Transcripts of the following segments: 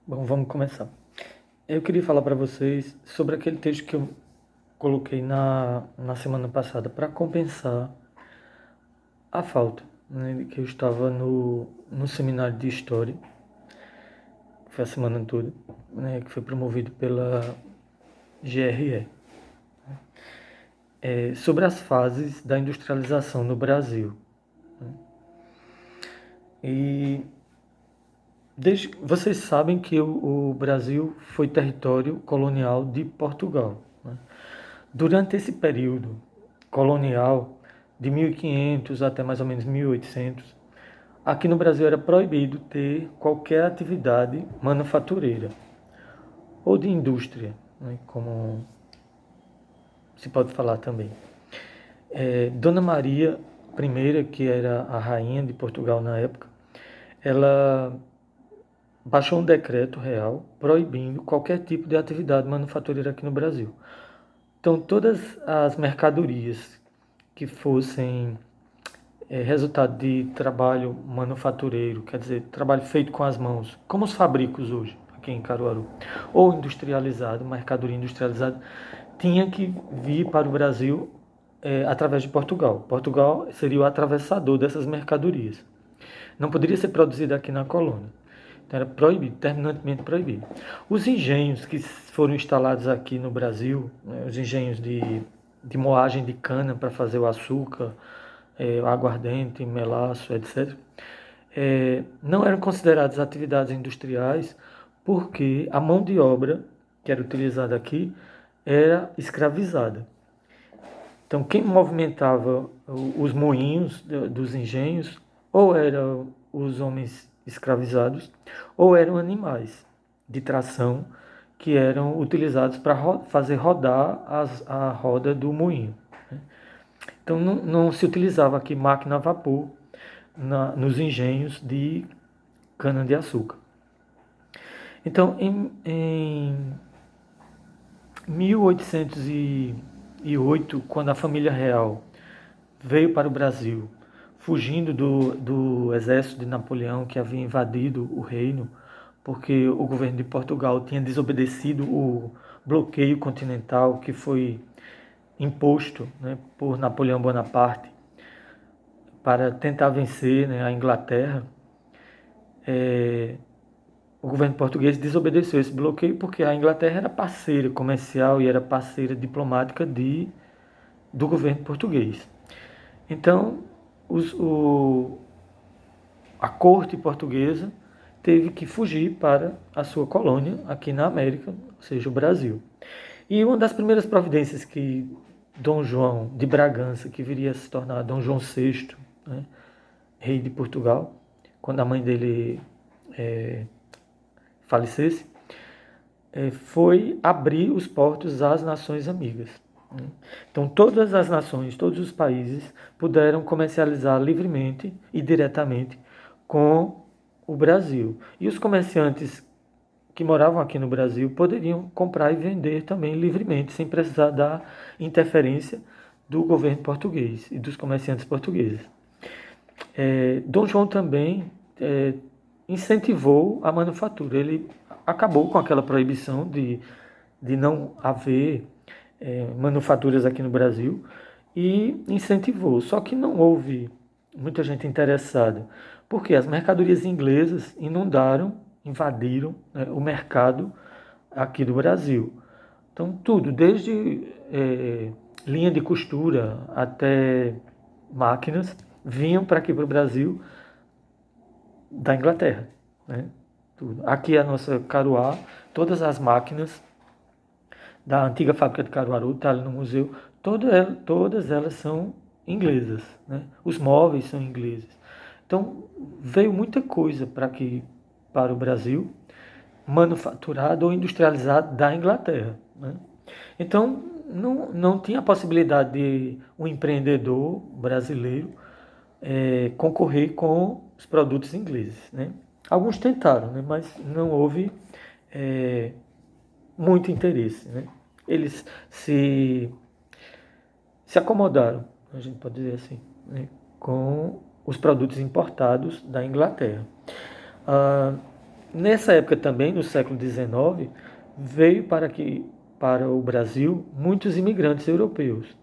Bom, vamos começar. Eu queria falar para vocês sobre aquele texto que eu coloquei na semana passada para compensar a falta, né, que eu estava no seminário de História, que foi a semana toda, né, que foi promovido pela GRE, sobre as fases da industrialização no Brasil. E vocês sabem que o Brasil foi território colonial de Portugal, né? Durante esse período colonial, de 1500 até mais ou menos 1800, aqui no Brasil era proibido ter qualquer atividade manufatureira ou de indústria, né, como se pode falar também. Dona Maria I, que era a rainha de Portugal na época, ela baixou um decreto real proibindo qualquer tipo de atividade manufatureira aqui no Brasil. Então, todas as mercadorias que fossem resultado de trabalho manufatureiro, quer dizer, trabalho feito com as mãos, como os fabricos hoje, aqui em Caruaru, ou industrializado, mercadoria industrializada, tinha que vir para o Brasil através de Portugal. Portugal seria o atravessador dessas mercadorias. Não poderia ser produzido aqui na colônia. Então era proibido, terminantemente proibido. Os engenhos que foram instalados aqui no Brasil, né, os engenhos de moagem de cana para fazer o açúcar, aguardente, melaço, etc., não eram consideradas atividades industriais porque a mão de obra que era utilizada aqui era escravizada. Então, quem movimentava os moinhos dos engenhos ou eram os homens escravizados ou eram animais de tração que eram utilizados para fazer rodar a roda do moinho. Então, não se utilizava aqui máquina a vapor nos engenhos de cana-de-açúcar. Então, em 1808, quando a família real veio para o Brasil, fugindo do exército de Napoleão que havia invadido o reino, porque o governo de Portugal tinha desobedecido o bloqueio continental que foi imposto, né, por Napoleão Bonaparte para tentar vencer, né, a Inglaterra. O governo português desobedeceu esse bloqueio porque a Inglaterra era parceira comercial e era parceira diplomática do governo português. Então, os, o, a corte portuguesa teve que fugir para a sua colônia aqui na América, ou seja, o Brasil. E uma das primeiras providências que Dom João de Bragança, que viria a se tornar Dom João VI, né, rei de Portugal, quando a mãe dele falecesse, foi abrir os portos às nações amigas. Então, todas as nações, todos os países puderam comercializar livremente e diretamente com o Brasil. E os comerciantes que moravam aqui no Brasil poderiam comprar e vender também livremente, sem precisar da interferência do governo português e dos comerciantes portugueses. Dom João também incentivou a manufatura. Ele acabou com aquela proibição de não haver manufaturas aqui no Brasil e incentivou. Só que não houve muita gente interessada, porque as mercadorias inglesas inundaram, invadiram, né, o mercado aqui do Brasil. Então, tudo, desde linha de costura até máquinas, vinham para aqui para o Brasil da Inglaterra. Né? Tudo. Aqui a nossa Caruá, todas as máquinas da antiga fábrica de Caruaru, está ali no museu, todas elas são inglesas. Né? Os móveis são ingleses. Então, veio muita coisa para o Brasil, manufaturada ou industrializada da Inglaterra. Né? Então, não tinha a possibilidade de um empreendedor brasileiro concorrer com os produtos ingleses. Né? Alguns tentaram, né? Mas não houve muito interesse. Né? Eles se acomodaram, a gente pode dizer assim, né? Com os produtos importados da Inglaterra. Nessa época também, no século XIX, veio para o Brasil muitos imigrantes europeus,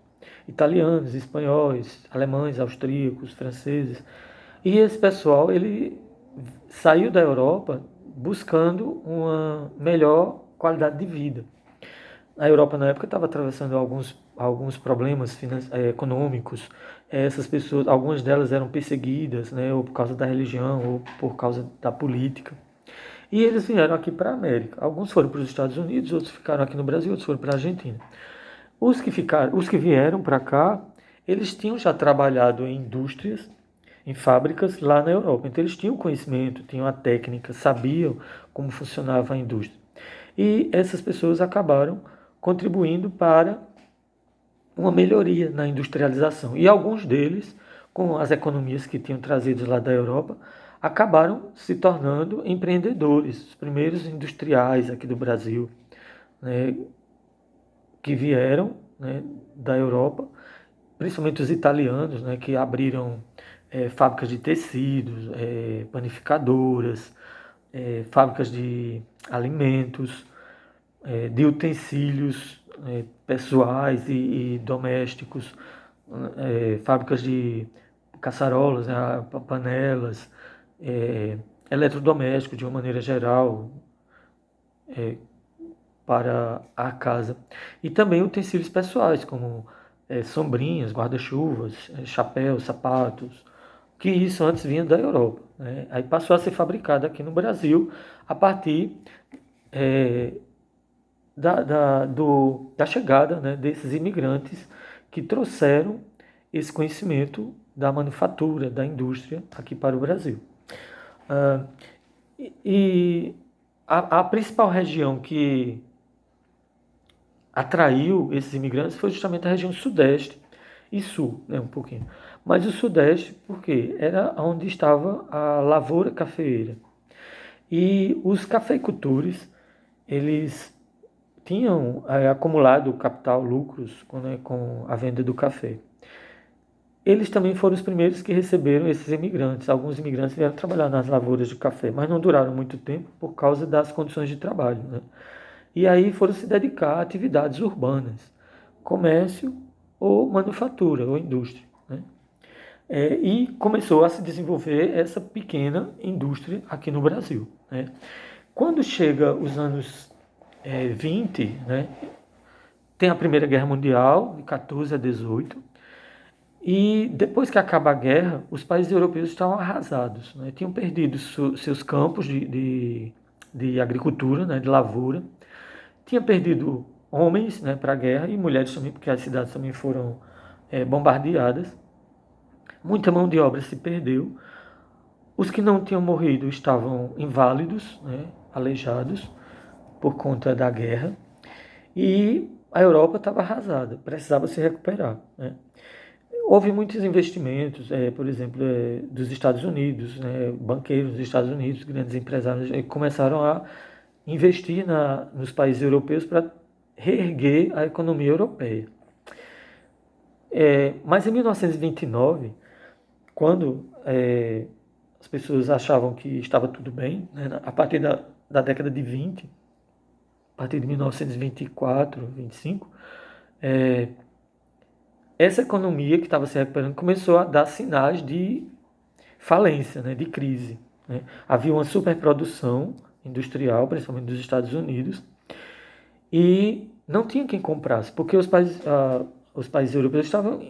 italianos, espanhóis, alemães, austríacos, franceses. E esse pessoal, ele saiu da Europa buscando uma melhor qualidade de vida. A Europa na época estava atravessando alguns problemas econômicos. Essas pessoas, algumas delas eram perseguidas, né, ou por causa da religião, ou por causa da política. E eles vieram aqui para a América. Alguns foram para os Estados Unidos, outros ficaram aqui no Brasil, outros foram para a Argentina. Os que vieram para cá, eles tinham já trabalhado em indústrias, em fábricas lá na Europa. Então eles tinham conhecimento, tinham a técnica, sabiam como funcionava a indústria. E essas pessoas acabaram contribuindo para uma melhoria na industrialização. E alguns deles, com as economias que tinham trazido lá da Europa, acabaram se tornando empreendedores, os primeiros industriais aqui do Brasil, né, que vieram, né, da Europa, principalmente os italianos, né, que abriram fábricas de tecidos, panificadoras, fábricas de alimentos, de utensílios pessoais e domésticos, fábricas de caçarolas, né, panelas, eletrodomésticos de uma maneira geral para a casa. E também utensílios pessoais, como sombrinhas, guarda-chuvas, chapéus, sapatos, que isso antes vinha da Europa, né? Aí passou a ser fabricado aqui no Brasil a partir é, da chegada, né, desses imigrantes que trouxeram esse conhecimento da manufatura, da indústria aqui para o Brasil. Ah, e a principal região que atraiu esses imigrantes foi justamente a região sudeste e sul, né, um pouquinho. Mas o sudeste, porque era onde estava a lavoura cafeeira. E os cafeicultores, eles tinham acumulado capital, lucros com a venda do café. Eles também foram os primeiros que receberam esses imigrantes. Alguns imigrantes vieram trabalhar nas lavouras de café, mas não duraram muito tempo por causa das condições de trabalho, né? E aí foram se dedicar a atividades urbanas, comércio ou manufatura ou indústria, né? E começou a se desenvolver essa pequena indústria aqui no Brasil, né? Quando chega os anos 20, né, tem a Primeira Guerra Mundial, de 14 a 18, e depois que acaba a guerra, os países europeus estavam arrasados, né? Tinham perdido seus campos de agricultura, né, de lavoura, tinha perdido homens, né, para a guerra e mulheres também, porque as cidades também foram bombardeadas. Muita mão de obra se perdeu. Os que não tinham morrido estavam inválidos, né, aleijados por conta da guerra. E a Europa estava arrasada, precisava se recuperar, né? Houve muitos investimentos, por exemplo, dos Estados Unidos, né, banqueiros dos Estados Unidos, grandes empresários, começaram a investir nos países europeus para reerguer a economia europeia. Mas em 1929, quando as pessoas achavam que estava tudo bem, né, a partir da década de 20, a partir de 1924, 25, essa economia que estava se recuperando começou a dar sinais de falência, né, de crise, né? Havia uma superprodução industrial, principalmente dos Estados Unidos, e não tinha quem comprasse, porque os países europeus estavam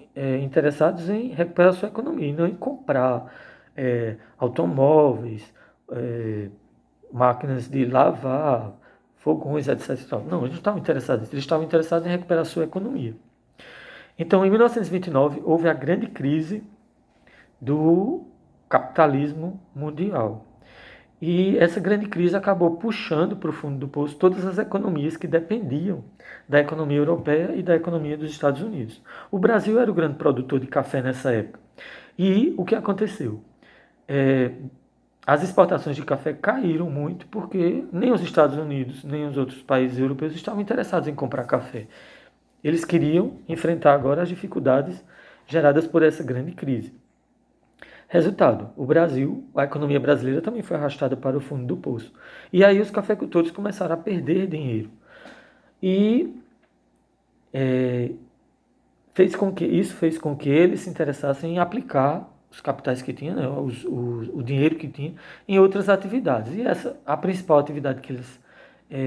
interessados em recuperar a sua economia, e não em comprar automóveis, é, máquinas de lavar, fogões, etc. Não, eles não estavam interessados, eles estavam interessados em recuperar a sua economia. Então, em 1929, houve a grande crise do capitalismo mundial. E essa grande crise acabou puxando para o fundo do poço todas as economias que dependiam da economia europeia e da economia dos Estados Unidos. O Brasil era o grande produtor de café nessa época. E o que aconteceu? As exportações de café caíram muito porque nem os Estados Unidos, nem os outros países europeus estavam interessados em comprar café. Eles queriam enfrentar agora as dificuldades geradas por essa grande crise. Resultado, o Brasil, a economia brasileira também foi arrastada para o fundo do poço. E aí os cafeicultores começaram a perder dinheiro. E isso fez com que eles se interessassem em aplicar os capitais que tinham, né, o dinheiro que tinha, em outras atividades. E a principal atividade que eles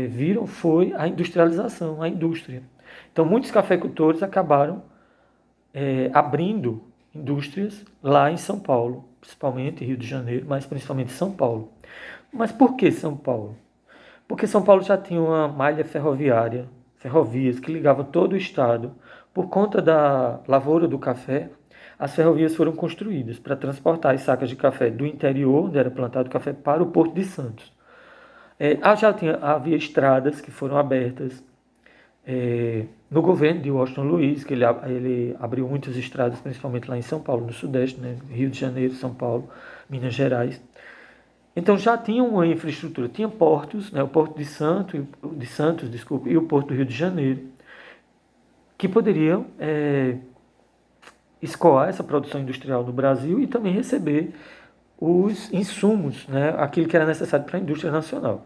viram foi a industrialização, a indústria. Então, muitos cafeicultores acabaram abrindo indústrias lá em São Paulo, principalmente Rio de Janeiro, mas principalmente São Paulo. Mas por que São Paulo? Porque São Paulo já tinha uma malha ferroviária, ferrovias que ligavam todo o estado. Por conta da lavoura do café, as ferrovias foram construídas para transportar as sacas de café do interior, onde era plantado café, para o Porto de Santos. Havia estradas que foram abertas no governo de Washington Luiz, que ele abriu muitas estradas, principalmente lá em São Paulo, no Sudeste, né? Rio de Janeiro, São Paulo, Minas Gerais. Então já tinha uma infraestrutura, tinha portos, né, o Porto de Santos, desculpa, e o Porto do Rio de Janeiro, que poderiam escoar essa produção industrial do Brasil e também receber os insumos, né, aquilo que era necessário para a indústria nacional.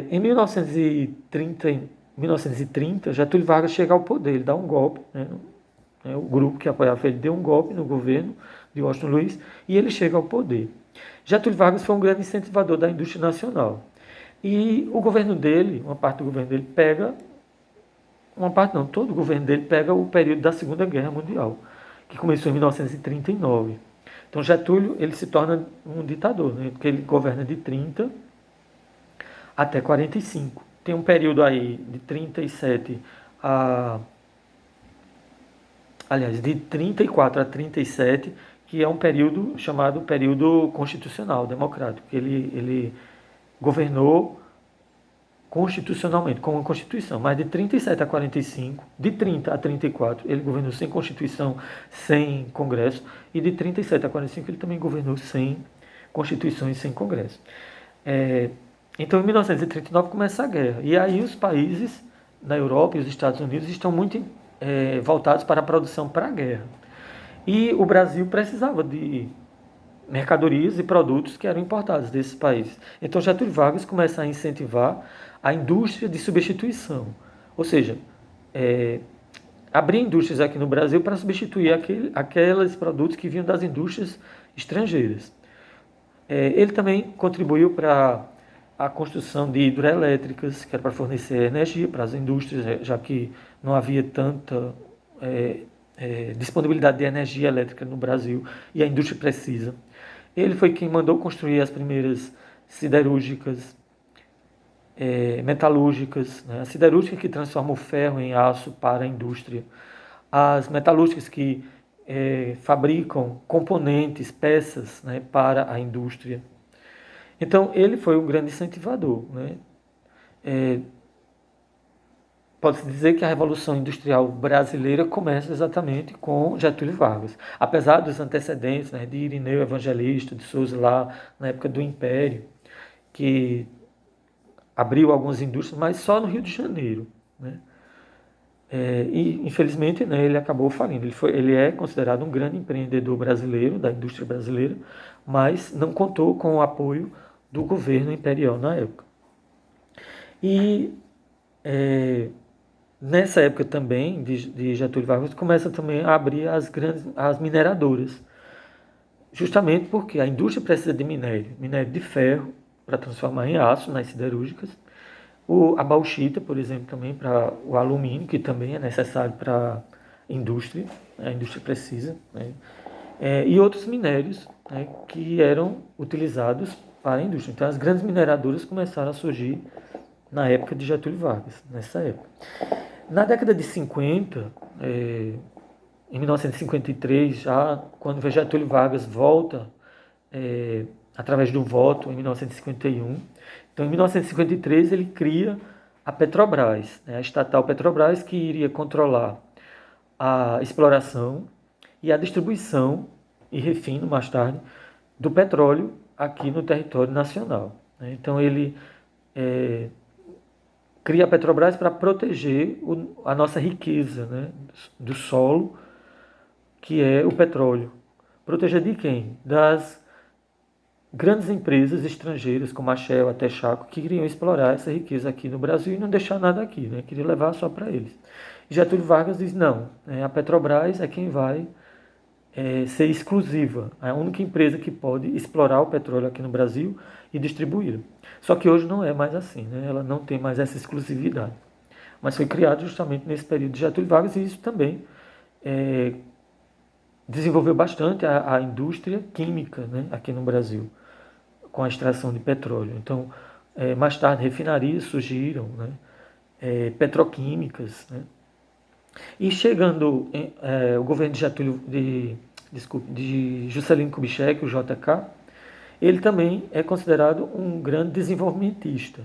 Em 1930, Getúlio Vargas chega ao poder, ele dá um golpe, né, o grupo que apoiava ele deu um golpe no governo de Washington Luiz e ele chega ao poder. Getúlio Vargas foi um grande incentivador da indústria nacional. E o governo dele, uma parte do governo dele pega, uma parte não, todo o governo dele pega o período da Segunda Guerra Mundial, que começou em 1939. Então Getúlio, ele se torna um ditador, né, porque ele governa de 30 até 45. Tem um período aí de 37 a aliás, de 34 a 37, que é um período chamado período constitucional, democrático. Ele governou constitucionalmente, com uma Constituição, mas de 37 a 45, de 30 a 34, ele governou sem Constituição, sem Congresso, e de 37 a 45 ele também governou sem Constituição e sem Congresso. Então, em 1939 começa a guerra, e aí os países na Europa e os Estados Unidos estão muito voltados para a produção para a guerra. E o Brasil precisava de mercadorias e produtos que eram importados desses países. Então Getúlio Vargas começa a incentivar a indústria de substituição, ou seja, abrir indústrias aqui no Brasil para substituir aqueles produtos que vinham das indústrias estrangeiras. Ele também contribuiu para a construção de hidrelétricas, que era para fornecer energia para as indústrias, já que não havia tanta disponibilidade de energia elétrica no Brasil e a indústria precisa. Ele foi quem mandou construir as primeiras siderúrgicas, metalúrgicas, né? A siderúrgica que transforma o ferro em aço para a indústria, as metalúrgicas que fabricam componentes, peças, né, para a indústria. Então ele foi um grande incentivador, né? Pode-se dizer que a Revolução Industrial brasileira começa exatamente com Getúlio Vargas. Apesar dos antecedentes, né, de Irineu Evangelista, de Souza lá na época do Império, que abriu algumas indústrias, mas só no Rio de Janeiro, né? E infelizmente, né, ele acabou falindo. Ele é considerado um grande empreendedor brasileiro, da indústria brasileira, mas não contou com o apoio do governo imperial na época. E nessa época também, de Getúlio Vargas, começa também a abrir as mineradoras. Justamente porque a indústria precisa de minério de ferro para transformar em aço nas siderúrgicas, a bauxita, por exemplo, também para o alumínio, que também é necessário para a indústria precisa, né? E outros minérios, né, que eram utilizados para a indústria. Então as grandes mineradoras começaram a surgir na época de Getúlio Vargas, nessa época. Na década de 50, em 1953, já quando Getúlio Vargas volta através do voto em 1951, então em 1953 ele cria a Petrobras, né, a estatal Petrobras, que iria controlar a exploração e a distribuição e refino mais tarde do petróleo aqui no território nacional, né? Então ele cria a Petrobras para proteger a nossa riqueza, né, do solo, que é o petróleo. Proteger de quem? Das grandes empresas estrangeiras, como a Shell, a Texaco, que queriam explorar essa riqueza aqui no Brasil e não deixar nada aqui, né? Queria levar só para eles. E Getúlio Vargas diz, não, a Petrobras é quem vai ser exclusiva, é a única empresa que pode explorar o petróleo aqui no Brasil e distribuí-lo. Só que hoje não é mais assim, né? Ela não tem mais essa exclusividade. Mas foi criado justamente nesse período de Getúlio Vargas e isso também é, desenvolveu bastante a indústria química, né, aqui no Brasil, com a extração de petróleo. Então, mais tarde, refinarias surgiram, né, petroquímicas, né, e chegando o governo de de Juscelino Kubitschek, o JK, ele também é considerado um grande desenvolvimentista.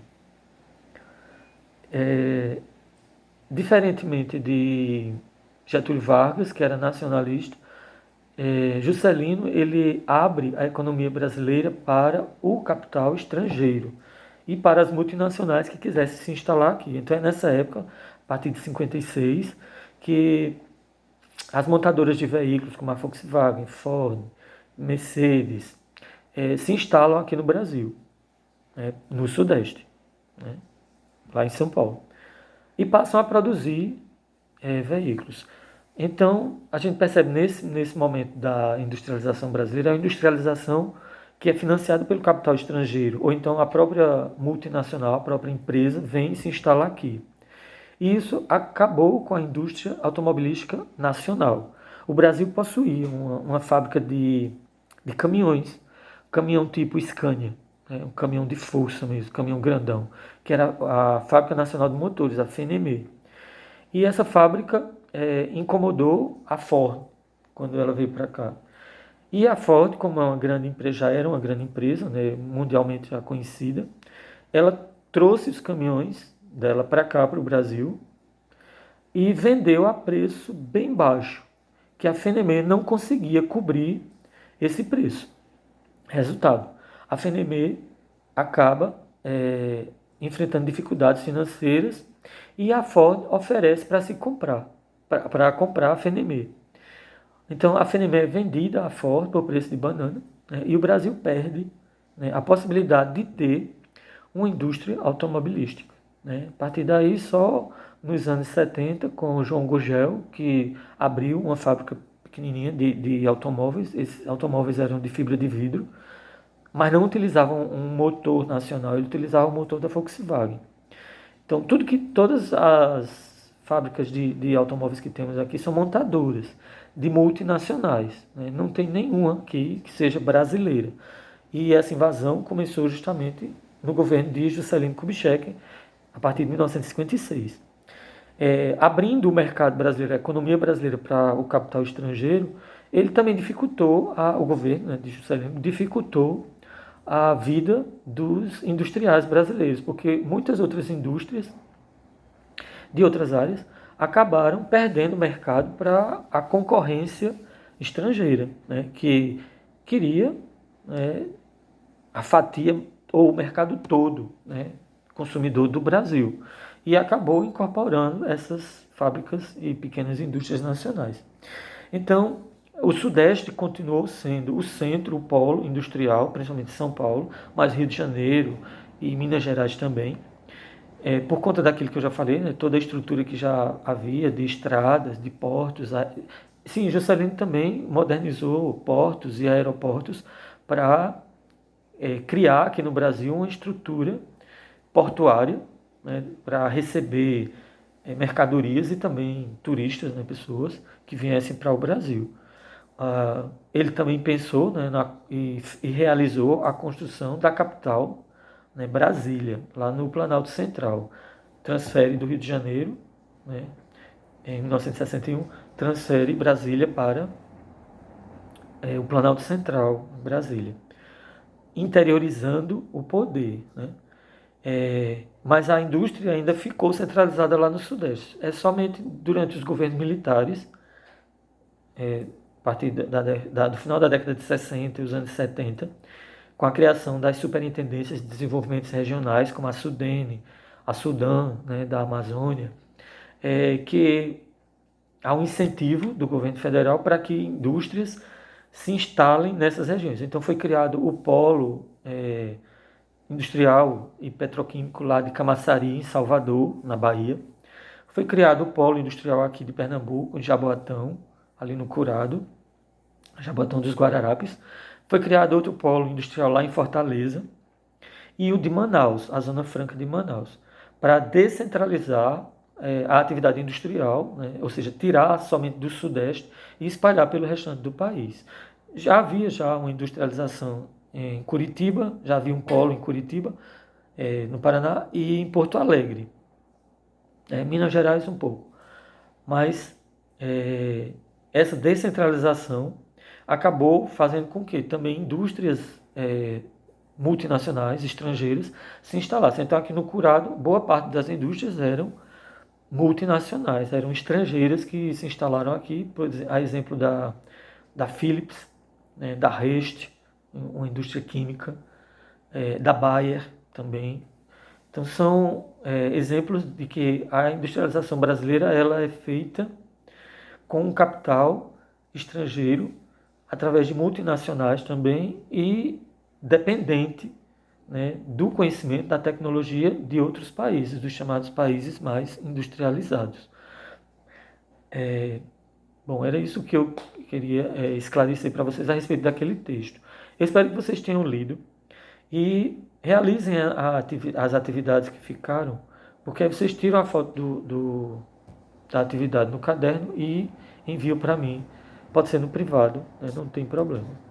Diferentemente de Getúlio Vargas, que era nacionalista, Juscelino ele abre a economia brasileira para o capital estrangeiro e para as multinacionais que quisessem se instalar aqui. Então é nessa época, a partir de 56, que as montadoras de veículos como a Volkswagen, Ford, Mercedes, se instalam aqui no Brasil, né, no Sudeste, né, lá em São Paulo, e passam a produzir veículos. Então, a gente percebe nesse momento da industrialização brasileira, a industrialização que é financiada pelo capital estrangeiro, ou então a própria multinacional, a própria empresa, vem se instalar aqui. E isso acabou com a indústria automobilística nacional. O Brasil possuía uma fábrica de caminhões, caminhão tipo Scania, né, um caminhão de força mesmo, caminhão grandão, que era a Fábrica Nacional de Motores, a FNM. E essa fábrica incomodou a Ford quando ela veio para cá. E a Ford, como é uma grande empresa, já era uma grande empresa, né, mundialmente já conhecida, ela trouxe os caminhões dela para cá, para o Brasil, e vendeu a preço bem baixo, que a FNM não conseguia cobrir esse preço. Resultado, a FNM acaba enfrentando dificuldades financeiras e a Ford oferece para se comprar, para comprar a FNM. Então a FNM é vendida à Ford por preço de banana, né, e o Brasil perde, né, a possibilidade de ter uma indústria automobilística, né. A partir daí, só nos anos 70, com o João Gurgel, que abriu uma fábrica pequenininha de automóveis. Esses automóveis eram de fibra de vidro, mas não utilizavam um motor nacional, ele utilizava o motor da Volkswagen. Então, todas as fábricas de automóveis que temos aqui são montadoras de multinacionais, né? Não tem nenhuma aqui que seja brasileira. E essa invasão começou justamente no governo de Juscelino Kubitschek, a partir de 1956. Abrindo o mercado brasileiro, a economia brasileira para o capital estrangeiro, ele também dificultou, o governo, né, de Juscelino dificultou a vida dos industriais brasileiros, porque muitas outras indústrias de outras áreas acabaram perdendo mercado para a concorrência estrangeira, né, que queria, né, a fatia ou o mercado todo, né, consumidor do Brasil, e acabou incorporando essas fábricas e pequenas indústrias nacionais. Então, o Sudeste continuou sendo o centro, o polo industrial, principalmente São Paulo, mas Rio de Janeiro e Minas Gerais também, por conta daquilo que eu já falei, né, toda a estrutura que já havia de estradas, de portos. Sim, Juscelino também modernizou portos e aeroportos para criar aqui no Brasil uma estrutura portuária, né, para receber mercadorias e também turistas, né, pessoas que viessem para o Brasil. Ele também pensou, né, e realizou a construção da capital, né, Brasília, lá no Planalto Central. Transfere do Rio de Janeiro, né, em 1961, transfere Brasília para o Planalto Central, Brasília, interiorizando o poder, né? Mas a indústria ainda ficou centralizada lá no Sudeste. É somente durante os governos militares, a partir do final da década de 60 e os anos 70, com a criação das superintendências de desenvolvimentos regionais, como a Sudene, a Sudan, né, da Amazônia, que há um incentivo do governo federal para que indústrias se instalem nessas regiões. Então foi criado o polo industrial e petroquímico lá de Camaçari, em Salvador, na Bahia. Foi criado o polo industrial aqui de Pernambuco, em Jaboatão, ali no Curado, Jaboatão dos Guararapes. Foi criado outro polo industrial lá em Fortaleza e o de Manaus, a Zona Franca de Manaus, para descentralizar a atividade industrial, né, ou seja, tirar somente do Sudeste e espalhar pelo restante do país. Já havia uma industrialização em Curitiba, já havia um polo em Curitiba, no Paraná, e em Porto Alegre, Minas Gerais um pouco. Mas essa descentralização acabou fazendo com que também indústrias multinacionais, estrangeiras, se instalassem. Então, aqui no Curado, boa parte das indústrias eram multinacionais, eram estrangeiras que se instalaram aqui, por exemplo, a exemplo da Philips, né, da Rest, uma indústria química, da Bayer também. Então, são exemplos de que a industrialização brasileira ela é feita com um capital estrangeiro, através de multinacionais também, e dependente, né, do conhecimento, da tecnologia de outros países, dos chamados países mais industrializados. Bom, era isso que eu queria esclarecer para vocês a respeito daquele texto. Eu espero que vocês tenham lido e realizem as atividades que ficaram, porque aí vocês tiram a foto da atividade no caderno e enviam para mim. Pode ser no privado, né, não tem problema.